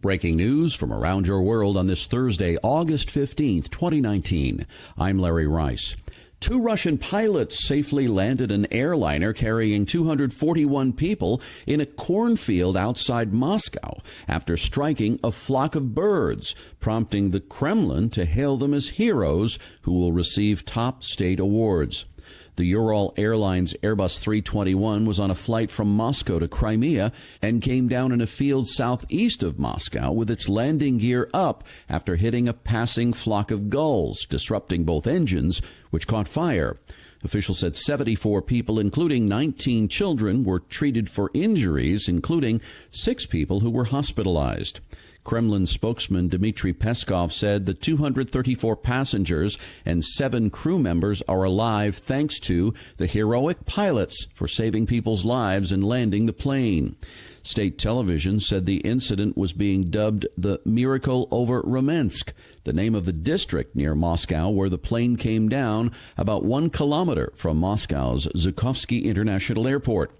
Breaking news from around your world on this Thursday, August 15th, 2019. I'm Larry Rice. 2 Russian pilots safely landed an airliner carrying 241 people in a cornfield outside Moscow after striking a flock of birds, prompting the Kremlin to hail them as heroes who will receive top state awards. The Ural Airlines Airbus 321 was on a flight from Moscow to Crimea and came down in a field southeast of Moscow with its landing gear up after hitting a passing flock of gulls, disrupting both engines, which caught fire. Officials said 74 people, including 19 children, were treated for injuries, including 6 people who were hospitalized. Kremlin spokesman Dmitry Peskov said the 234 passengers and 7 crew members are alive thanks to the heroic pilots for saving people's lives and landing the plane. State television said the incident was being dubbed the Miracle over Ramensk, the name of the district near Moscow where the plane came down about 1 kilometer from Moscow's Zhukovsky International Airport.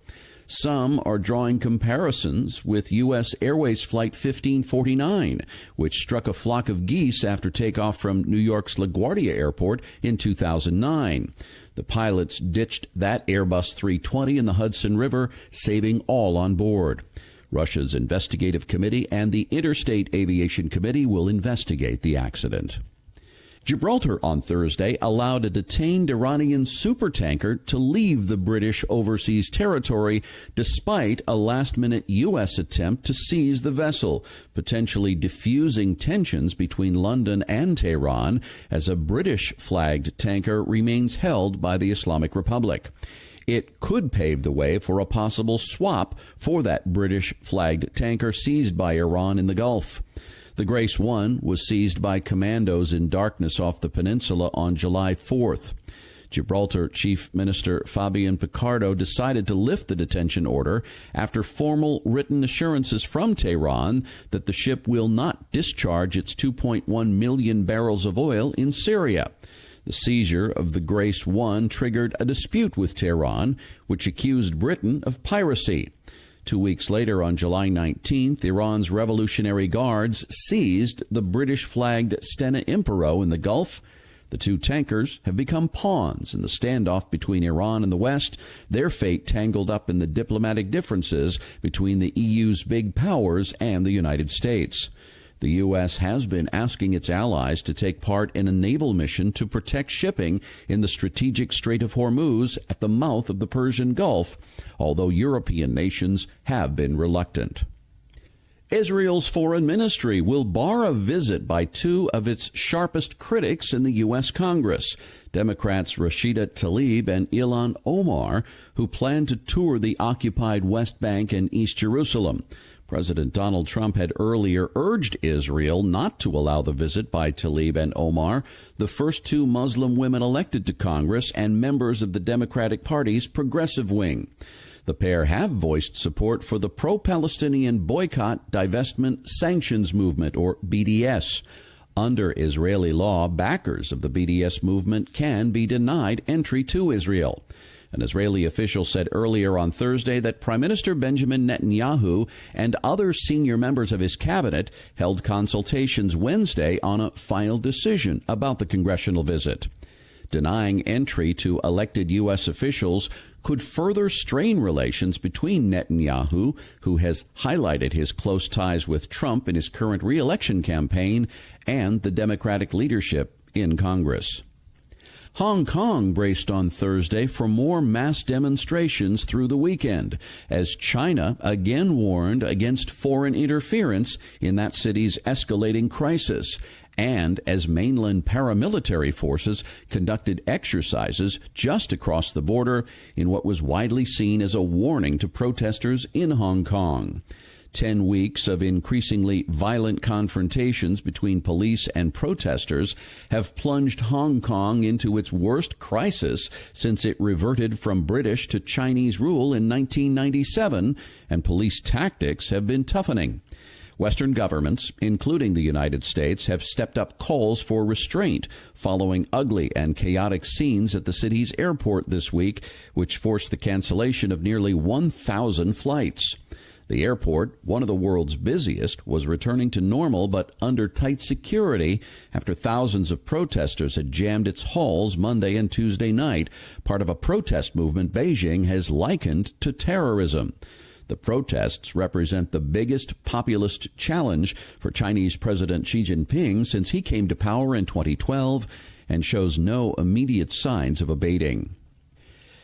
Some are drawing comparisons with U.S. Airways Flight 1549, which struck a flock of geese after takeoff from New York's LaGuardia Airport in 2009. The pilots ditched that Airbus 320 in the Hudson River, saving all on board. Russia's Investigative Committee and the Interstate Aviation Committee will investigate the accident. Gibraltar on Thursday allowed a detained Iranian supertanker to leave the British overseas territory despite a last-minute U.S. attempt to seize the vessel, potentially diffusing tensions between London and Tehran as a British-flagged tanker remains held by the Islamic Republic. It could pave the way for a possible swap for that British-flagged tanker seized by Iran in the Gulf. The Grace 1 was seized by commandos in darkness off the peninsula on July 4th. Gibraltar Chief Minister Fabian Picardo decided to lift the detention order after formal written assurances from Tehran that the ship will not discharge its 2.1 million barrels of oil in Syria. The seizure of the Grace 1 triggered a dispute with Tehran, which accused Britain of piracy. 2 weeks later, on July 19th, Iran's Revolutionary Guards seized the British-flagged Stena Impero in the Gulf. The 2 tankers have become pawns in the standoff between Iran and the West, their fate tangled up in the diplomatic differences between the EU's big powers and the United States. The U.S. has been asking its allies to take part in a naval mission to protect shipping in the strategic Strait of Hormuz at the mouth of the Persian Gulf, although European nations have been reluctant. Israel's foreign ministry will bar a visit by 2 of its sharpest critics in the U.S. Congress, Democrats Rashida Tlaib and Ilhan Omar, who plan to tour the occupied West Bank and East Jerusalem. President Donald Trump had earlier urged Israel not to allow the visit by Tlaib and Omar, the first 2 Muslim women elected to Congress and members of the Democratic Party's progressive wing. The pair have voiced support for the pro-Palestinian boycott, divestment, sanctions movement, or BDS. Under Israeli law, backers of the BDS movement can be denied entry to Israel. An Israeli official said earlier on Thursday that Prime Minister Benjamin Netanyahu and other senior members of his cabinet held consultations Wednesday on a final decision about the congressional visit. Denying entry to elected U.S. officials could further strain relations between Netanyahu, who has highlighted his close ties with Trump in his current re-election campaign, and the Democratic leadership in Congress. Hong Kong braced on Thursday for more mass demonstrations through the weekend, as China again warned against foreign interference in that city's escalating crisis, and as mainland paramilitary forces conducted exercises just across the border in what was widely seen as a warning to protesters in Hong Kong. 10 weeks of increasingly violent confrontations between police and protesters have plunged Hong Kong into its worst crisis since it reverted from British to Chinese rule in 1997, and police tactics have been toughening. Western governments, including the United States, have stepped up calls for restraint following ugly and chaotic scenes at the city's airport this week, which forced the cancellation of nearly 1,000 flights. The airport, one of the world's busiest, was returning to normal but under tight security after thousands of protesters had jammed its halls Monday and Tuesday night, part of a protest movement Beijing has likened to terrorism. The protests represent the biggest populist challenge for Chinese President Xi Jinping since he came to power in 2012 and shows no immediate signs of abating.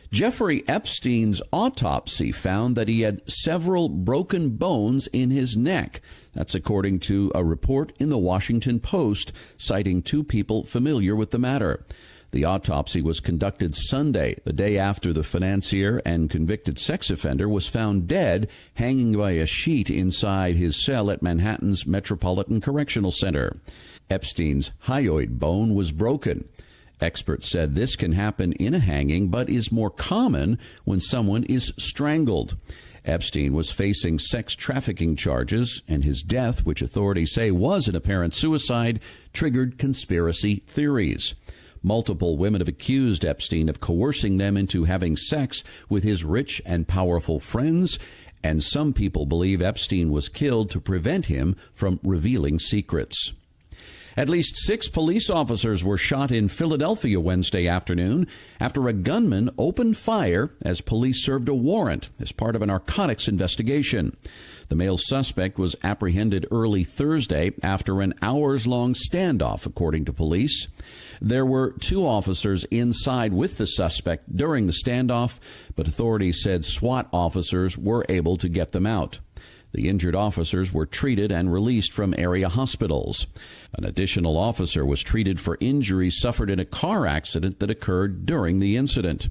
Jeffrey Epstein's autopsy found that he had several broken bones in his neck. That's according to a report in the Washington Post, citing two people familiar with the matter. The autopsy was conducted Sunday, the day after the financier and convicted sex offender was found dead, hanging by a sheet inside his cell at Manhattan's Metropolitan Correctional Center. Epstein's hyoid bone was broken. Experts said this can happen in a hanging, but is more common when someone is strangled. Epstein was facing sex trafficking charges, and his death, which authorities say was an apparent suicide, triggered conspiracy theories. Multiple women have accused Epstein of coercing them into having sex with his rich and powerful friends, and some people believe Epstein was killed to prevent him from revealing secrets. At least 6 police officers were shot in Philadelphia Wednesday afternoon after a gunman opened fire as police served a warrant as part of a narcotics investigation. The male suspect was apprehended early Thursday after an hours-long standoff, according to police. There were 2 officers inside with the suspect during the standoff, but authorities said SWAT officers were able to get them out. The injured officers were treated and released from area hospitals. An additional officer was treated for injuries suffered in a car accident that occurred during the incident.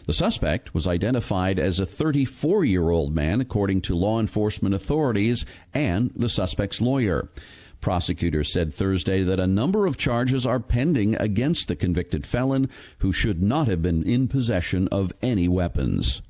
The suspect was identified as a 34-year-old man, according to law enforcement authorities and the suspect's lawyer. Prosecutors said Thursday that a number of charges are pending against the convicted felon, who should not have been in possession of any weapons.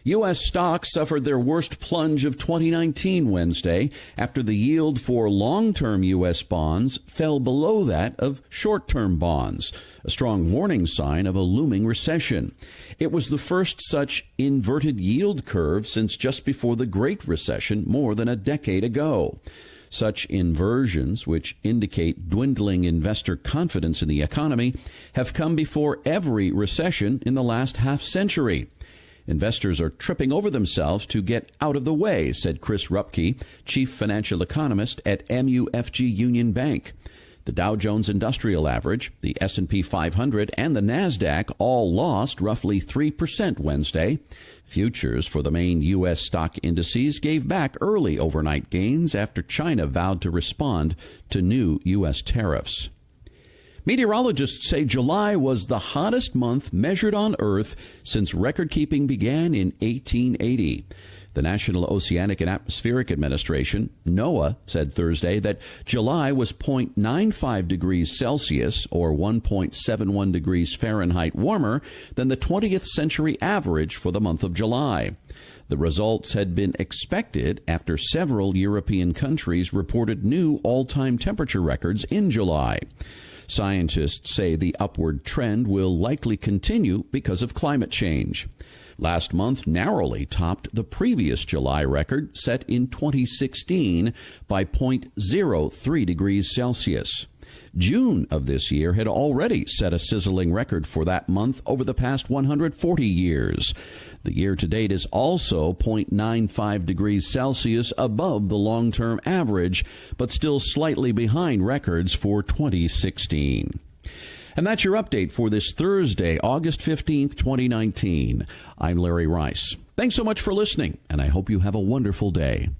U.S. stocks suffered their worst plunge of 2019 Wednesday after the yield for long-term U.S. bonds fell below that of short-term bonds, a strong warning sign of a looming recession. It was the first such inverted yield curve since just before the Great Recession more than a decade ago. Such inversions, which indicate dwindling investor confidence in the economy, have come before every recession in the last half-century. Investors are tripping over themselves to get out of the way, said Chris Rupke, chief financial economist at MUFG Union Bank. The Dow Jones Industrial Average, the S&P 500, and the NASDAQ all lost roughly 3% Wednesday. Futures for the main U.S. stock indices gave back early overnight gains after China vowed to respond to new U.S. tariffs. Meteorologists say July was the hottest month measured on Earth since record-keeping began in 1880. The National Oceanic and Atmospheric Administration, NOAA, said Thursday that July was 0.95 degrees Celsius or 1.71 degrees Fahrenheit warmer than the 20th century average for the month of July. The results had been expected after several European countries reported new all-time temperature records in July. Scientists say the upward trend will likely continue because of climate change. Last month narrowly topped the previous July record set in 2016 by 0.03 degrees Celsius. June of this year had already set a sizzling record for that month over the past 140 years. The year-to-date is also 0.95 degrees Celsius above the long-term average, but still slightly behind records for 2016. And that's your update for this Thursday, August 15th, 2019. I'm Larry Rice. Thanks so much for listening, and I hope you have a wonderful day.